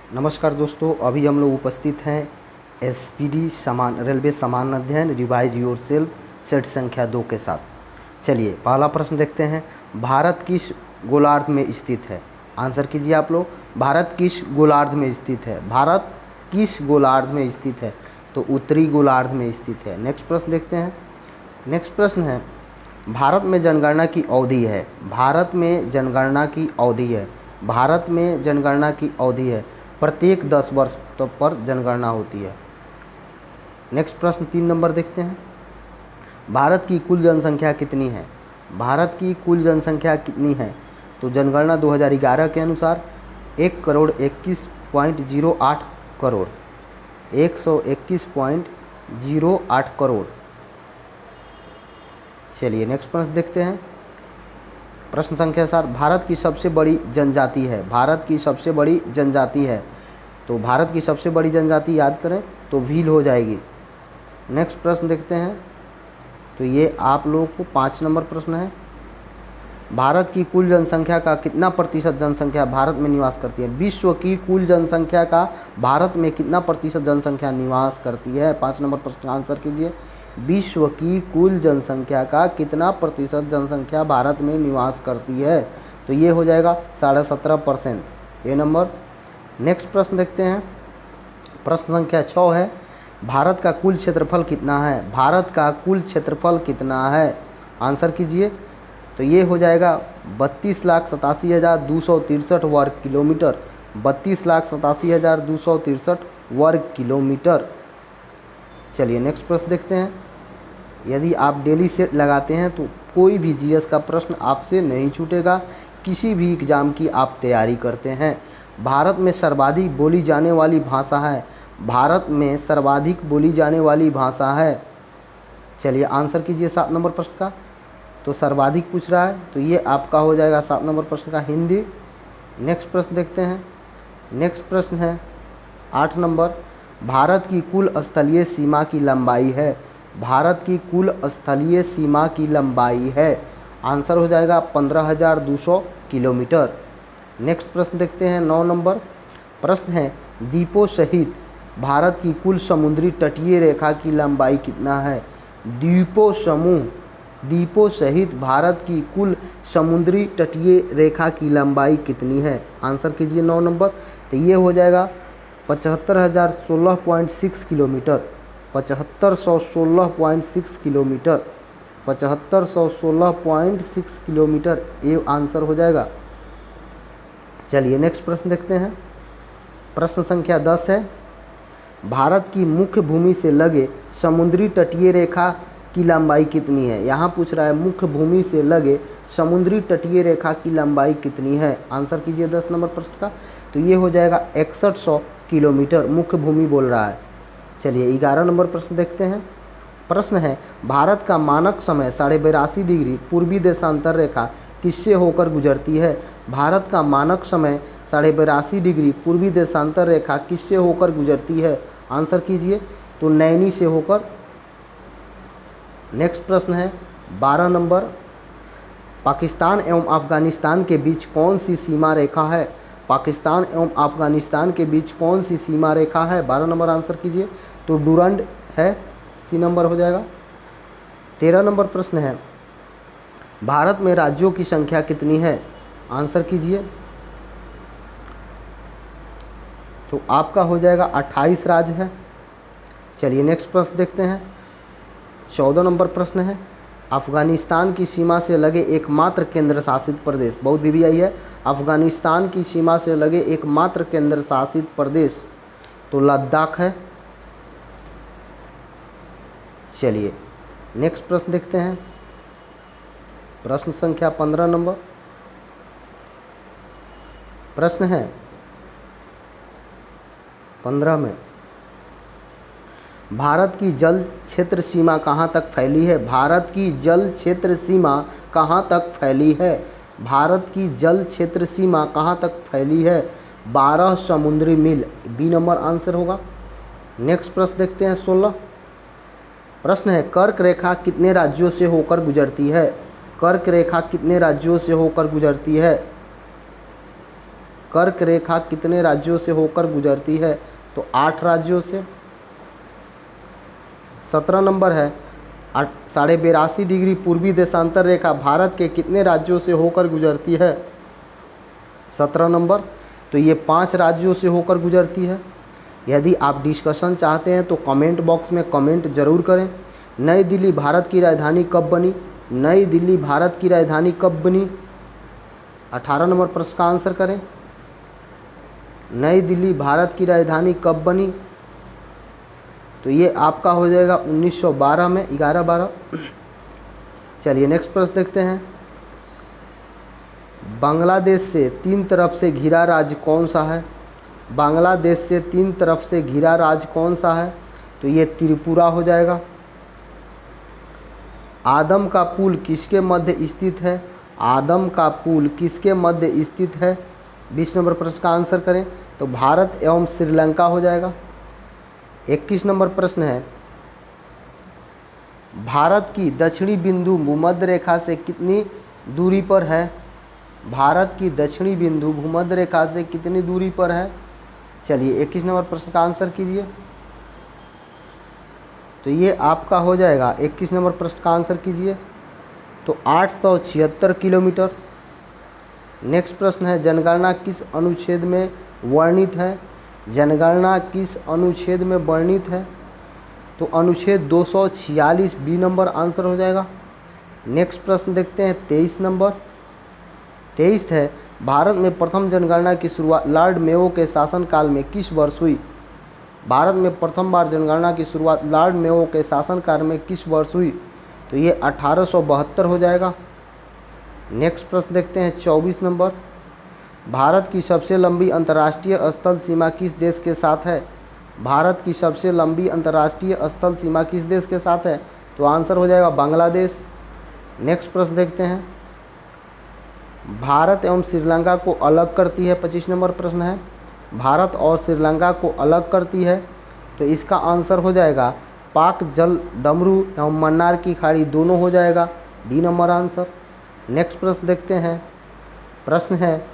नमस्कार दोस्तों, अभी हम लोग उपस्थित हैं एसपीडी समान रेलवे समान अध्ययन रिवाइज योर सेल्फ सेट संख्या 2 के साथ। चलिए पहला प्रश्न देखते हैं। भारत किस गोलार्ध में स्थित है? आंसर कीजिए आप लोग। भारत किस गोलार्ध में स्थित है? भारत किस गोलार्ध में स्थित है? तो उत्तरी गोलार्ध में स्थित है। नेक्स्ट प्रश्न देखते हैं। नेक्स्ट प्रश्न है, भारत में जनगणना की अवधि है। भारत में जनगणना की अवधि है। भारत में जनगणना की अवधि है। प्रत्येक 10 वर्ष पर जनगणना होती है। नेक्स्ट प्रश्न 3 नंबर देखते हैं। भारत की कुल जनसंख्या कितनी है? भारत की कुल जनसंख्या कितनी है? तो जनगणना 2011 के अनुसार 1,21.08 करोड़ 121.08 करोड़। चलिए नेक्स्ट प्रश्न देखते हैं। प्रश्न संख्या 4, भारत की सबसे बड़ी जनजाति है। भारत की सबसे बड़ी जनजाति है। तो भारत की सबसे बड़ी जनजाति याद करें तो भील हो जाएगी। नेक्स्ट प्रश्न देखते हैं। तो ये आप लोगों को 5 नंबर प्रश्न है। भारत की कुल जनसंख्या का कितना प्रतिशत जनसंख्या भारत में निवास करती है? विश्व की कुल जनसंख्या का भारत में कितना प्रतिशत जनसंख्या निवास करती है? 5 नंबर प्रश्न का आंसर कीजिए। विश्व की कुल जनसंख्या का कितना प्रतिशत जनसंख्या भारत में निवास करती है? तो ये हो जाएगा 17.5%। ए नंबर। नेक्स्ट प्रश्न देखते हैं। प्रश्न संख्या 6 है, भारत का कुल क्षेत्रफल कितना है? भारत का कुल क्षेत्रफल कितना है? आंसर कीजिए। तो ये हो जाएगा 32,87,263 वर्ग किलोमीटर। 32,87,263 वर्ग किलोमीटर। चलिए नेक्स्ट प्रश्न देखते हैं। यदि आप डेली सेट लगाते हैं तो कोई भी जीएस का प्रश्न आपसे नहीं छूटेगा, किसी भी एग्ज़ाम की आप तैयारी करते हैं। भारत में सर्वाधिक बोली जाने वाली भाषा है। भारत में सर्वाधिक बोली जाने वाली भाषा है। चलिए आंसर कीजिए 7 नंबर प्रश्न का। तो सर्वाधिक पूछ रहा है तो ये आपका हो जाएगा 7 नंबर प्रश्न का हिंदी। नेक्स्ट प्रश्न देखते हैं। नेक्स्ट प्रश्न है 8 नंबर, भारत की कुल स्थलीय सीमा की लंबाई है। भारत की कुल स्थलीय सीमा की लंबाई है। आंसर हो जाएगा 15,200 किलोमीटर। नेक्स्ट प्रश्न देखते हैं 9 नंबर। प्रश्न है, द्वीपों सहित भारत की कुल समुद्री तटीय रेखा की लंबाई कितना है? द्वीपों सहित भारत की कुल समुद्री तटीय रेखा की लंबाई कितनी है? आंसर कीजिए 9 नंबर। तो ये हो जाएगा 75,016.6 किलोमीटर। 75,016.6 किलोमीटर। 75,016.6 किलोमीटर ये आंसर हो जाएगा। चलिए नेक्स्ट प्रश्न देखते हैं। प्रश्न संख्या 10 है, भारत की मुख्य भूमि से लगे समुद्री तटीय रेखा की लंबाई कितनी है? यहाँ पूछ रहा है मुख्य भूमि से लगे समुद्री तटीय रेखा की लंबाई कितनी है? आंसर कीजिए 10 नंबर प्रश्न का। तो ये हो जाएगा 6100 किलोमीटर मुख्य भूमि बोल रहा है। चलिए 11 नंबर प्रश्न देखते हैं। प्रश्न है, भारत का मानक समय 82.5 डिग्री पूर्वी देशांतर रेखा किससे होकर गुजरती है? भारत का मानक समय 82.5 डिग्री पूर्वी देशांतर रेखा किससे होकर गुजरती है? आंसर कीजिए। तो नैनी से होकर। नेक्स्ट प्रश्न है 12 नंबर, पाकिस्तान एवं अफगानिस्तान के बीच कौन सी सीमा रेखा है? पाकिस्तान एवं अफगानिस्तान के बीच कौन सी सीमा रेखा है? 12 नंबर आंसर कीजिए। तो डूरंड है, सी नंबर हो जाएगा। 13 नंबर प्रश्न है, भारत में राज्यों की संख्या कितनी है? आंसर कीजिए। तो आपका हो जाएगा 28 राज्य है। चलिए नेक्स्ट प्रश्न देखते हैं। 14 नंबर प्रश्न है, अफगानिस्तान की सीमा से लगे एकमात्र केंद्र शासित प्रदेश। बहुत BBI है। अफगानिस्तान की सीमा से लगे एकमात्र केंद्र शासित प्रदेश तो लद्दाख है। चलिए नेक्स्ट प्रश्न देखते हैं। प्रश्न संख्या 15 नंबर। प्रश्न है 15 में, भारत की जल क्षेत्र सीमा कहाँ तक फैली है? भारत की जल क्षेत्र सीमा कहाँ तक फैली है? भारत की जल क्षेत्र सीमा कहाँ तक फैली है? 12 समुद्री मील। बी नंबर आंसर होगा। नेक्स्ट प्रश्न देखते हैं 16। प्रश्न है, कर्क रेखा कितने राज्यों से होकर गुजरती है? कर्क रेखा कितने राज्यों से होकर गुजरती है? कर्क रेखा कितने राज्यों से होकर गुजरती है? तो 8 राज्यों से। 17 नंबर है 82.5 डिग्री पूर्वी देशांतर रेखा भारत के कितने राज्यों से होकर गुजरती है? 17 नंबर। तो ये 5 राज्यों से होकर गुजरती है। यदि आप डिस्कशन चाहते हैं तो कमेंट बॉक्स में कमेंट जरूर करें। नई दिल्ली भारत की राजधानी कब बनी? नई दिल्ली भारत की राजधानी कब बनी? 18 नंबर प्रश्न का आंसर करें। नई दिल्ली भारत की राजधानी कब बनी? तो ये आपका हो जाएगा 1912 में, 11/12। चलिए नेक्स्ट प्रश्न देखते हैं। बांग्लादेश से 3 तरफ से घिरा राज्य कौन सा है? बांग्लादेश से 3 तरफ से घिरा राज्य कौन सा है? तो ये त्रिपुरा हो जाएगा। आदम का पुल किसके मध्य स्थित है? आदम का पुल किसके मध्य स्थित है? 20 नंबर प्रश्न का आंसर करें। तो भारत एवं श्रीलंका हो जाएगा। 21 नंबर प्रश्न है, भारत की दक्षिणी बिंदु भूमध्य रेखा से कितनी दूरी पर है? भारत की दक्षिणी बिंदु भूमध्य रेखा से कितनी दूरी पर है? चलिए 21 नंबर प्रश्न का आंसर कीजिए। तो ये आपका हो जाएगा 21 नंबर प्रश्न का आंसर कीजिए। तो 876 किलोमीटर। नेक्स्ट प्रश्न है, जनगणना किस अनुच्छेद में वर्णित है? जनगणना किस अनुच्छेद में वर्णित है? तो अनुच्छेद 246 बी नंबर आंसर हो जाएगा। नेक्स्ट प्रश्न देखते हैं 23 नंबर। 23 है, भारत में प्रथम जनगणना की शुरुआत लॉर्ड मेयो के शासनकाल में किस वर्ष हुई? भारत में प्रथम बार जनगणना की शुरुआत लॉर्ड मेयो के शासनकाल में किस वर्ष हुई? तो ये 1872 हो जाएगा। नेक्स्ट प्रश्न देखते हैं 24 नंबर। भारत की सबसे लंबी अंतर्राष्ट्रीय स्थल सीमा किस देश के साथ है? भारत की सबसे लंबी अंतर्राष्ट्रीय स्थल सीमा किस देश के साथ है? तो आंसर हो जाएगा बांग्लादेश। नेक्स्ट प्रश्न देखते हैं, भारत एवं श्रीलंका को अलग करती है, 25 नंबर प्रश्न है। भारत और श्रीलंका को अलग करती है, तो इसका आंसर हो जाएगा पाक जल डमरू एवं मन्नार की खाड़ी दोनों हो जाएगा, डी नंबर आंसर। नेक्स्ट प्रश्न देखते हैं। प्रश्न है,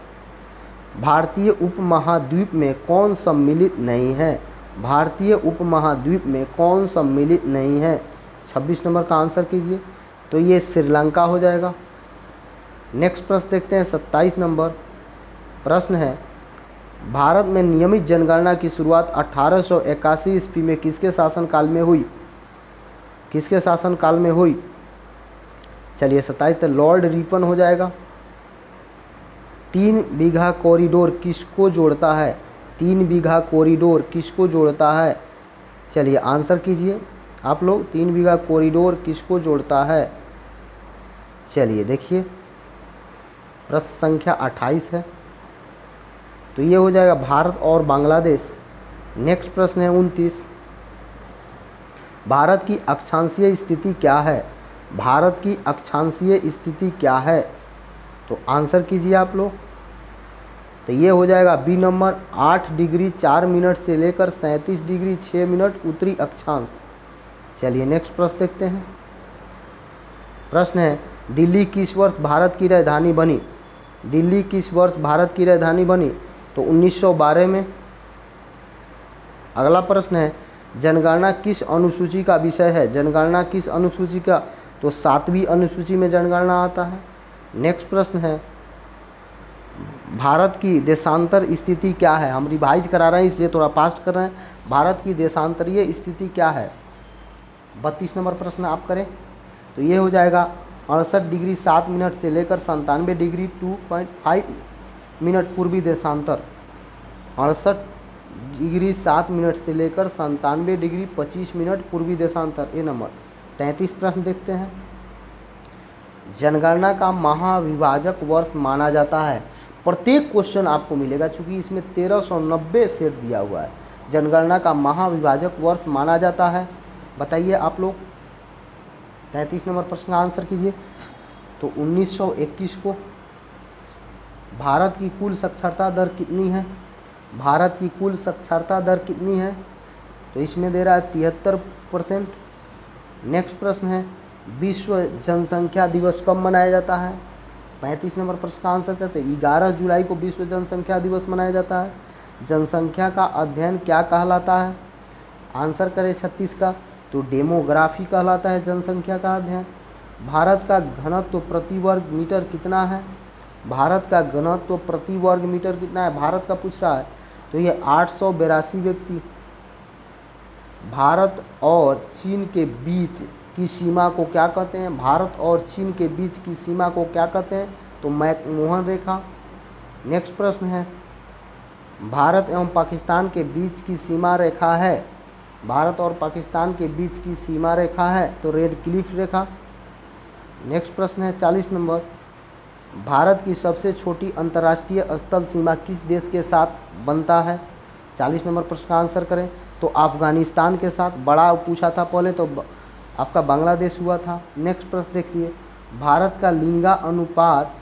भारतीय उपमहाद्वीप में कौन सम्मिलित नहीं है? भारतीय उपमहाद्वीप में कौन सम्मिलित नहीं है? 26 नंबर का आंसर कीजिए। तो ये श्रीलंका हो जाएगा। नेक्स्ट प्रश्न देखते हैं 27 नंबर। प्रश्न है, भारत में नियमित जनगणना की शुरुआत 1881 ईस्वी में किसके शासनकाल में हुई? किसके शासनकाल में हुई? चलिए 27 लॉर्ड रिपन हो जाएगा। 3 बीघा कॉरिडोर किसको जोड़ता है? 3 बीघा कॉरिडोर किसको जोड़ता है? चलिए आंसर कीजिए आप लोग। 3 बीघा कॉरिडोर किसको जोड़ता है? चलिए देखिए, प्रश्न संख्या 28 है, तो ये हो जाएगा भारत और बांग्लादेश। नेक्स्ट प्रश्न है 29। भारत की अक्षांशीय स्थिति क्या है? भारत की अक्षांशीय स्थिति क्या है? तो आंसर कीजिए आप लोग। तो ये हो जाएगा बी नंबर, 8 डिग्री 4 मिनट से लेकर 37 डिग्री 6 मिनट उत्तरी अक्षांश। चलिए नेक्स्ट प्रश्न देखते हैं। प्रश्न है, दिल्ली किस वर्ष भारत की राजधानी बनी? दिल्ली किस वर्ष भारत की राजधानी बनी? तो 1912 में। अगला प्रश्न है, जनगणना किस अनुसूची का विषय है? जनगणना किस अनुसूची का? तो 7वीं अनुसूची में जनगणना आता है। नेक्स्ट प्रश्न है, भारत की देशांतर स्थिति क्या है? हम रिवाइज करा रहे हैं इसलिए थोड़ा फास्ट कर रहे हैं। भारत की देशांतरीय स्थिति क्या है? 32 नंबर प्रश्न आप करें। तो ये हो जाएगा 68 डिग्री 7 मिनट से लेकर 97 डिग्री 2.5 मिनट पूर्वी देशांतर। 68 डिग्री 7 मिनट से लेकर 97 डिग्री 25 मिनट पूर्वी देशांतर, ए नंबर। 33 प्रश्न देखते हैं। जनगणना का महाविभाजक वर्ष माना जाता है। प्रत्येक क्वेश्चन आपको मिलेगा, चूंकि इसमें 1390 सेट दिया हुआ है। जनगणना का महाविभाजक वर्ष माना जाता है, बताइए आप लोग। 33 नंबर प्रश्न का आंसर कीजिए। तो 1921 को। भारत की कुल साक्षरता दर कितनी है? भारत की कुल साक्षरता दर कितनी है? तो इसमें दे रहा है 73%। नेक्स्ट प्रश्न है, विश्व जनसंख्या दिवस कब मनाया जाता है? 35 नंबर प्रश्न का आंसर करते हैं। 11 जुलाई को विश्व जनसंख्या दिवस मनाया जाता है। जनसंख्या का अध्ययन क्या कहलाता है? आंसर करें 36 का, तो डेमोग्राफी कहलाता है जनसंख्या का अध्ययन। भारत का घनत्व प्रति वर्ग मीटर कितना है? भारत का घनत्व प्रति वर्ग मीटर कितना है? भारत का पूछ रहा है, तो ये 882 व्यक्ति। भारत और चीन के बीच की सीमा को क्या कहते हैं? भारत और चीन के बीच की सीमा को क्या कहते हैं? तो मैकमोहन रेखा। नेक्स्ट प्रश्न है, भारत एवं पाकिस्तान के बीच की सीमा रेखा है, भारत और पाकिस्तान के बीच की सीमा रेखा है, तो रेड क्लिफ रेखा। नेक्स्ट प्रश्न है 40 नंबर, भारत की सबसे छोटी अंतर्राष्ट्रीय स्थल सीमा किस देश के साथ बनता है? 40 नंबर प्रश्न का आंसर करें, तो अफगानिस्तान के साथ। बड़ा पूछा था पहले, तो आपका बांग्लादेश हुआ था। नेक्स्ट प्रश्न देखिए, भारत का लिंगा अनुपात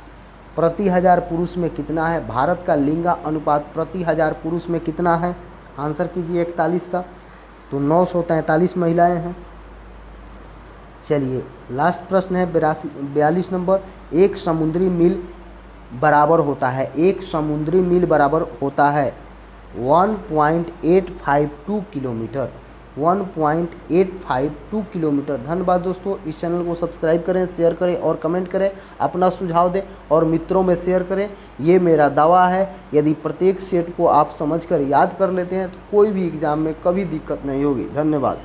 प्रति हजार पुरुष में कितना है? भारत का लिंगा अनुपात प्रति हजार पुरुष में कितना है? आंसर कीजिए 41 का, तो 943 महिलाएं हैं। चलिए लास्ट प्रश्न है 42 नंबर, एक समुद्री मील बराबर होता है, एक समुद्री मील बराबर होता है 1.852 किलोमीटर, 1.852 किलोमीटर। धन्यवाद दोस्तों, इस चैनल को सब्सक्राइब करें, शेयर करें और कमेंट करें, अपना सुझाव दें और मित्रों में शेयर करें। ये मेरा दावा है, यदि प्रत्येक सेट को आप समझकर याद कर लेते हैं तो कोई भी एग्ज़ाम में कभी दिक्कत नहीं होगी। धन्यवाद।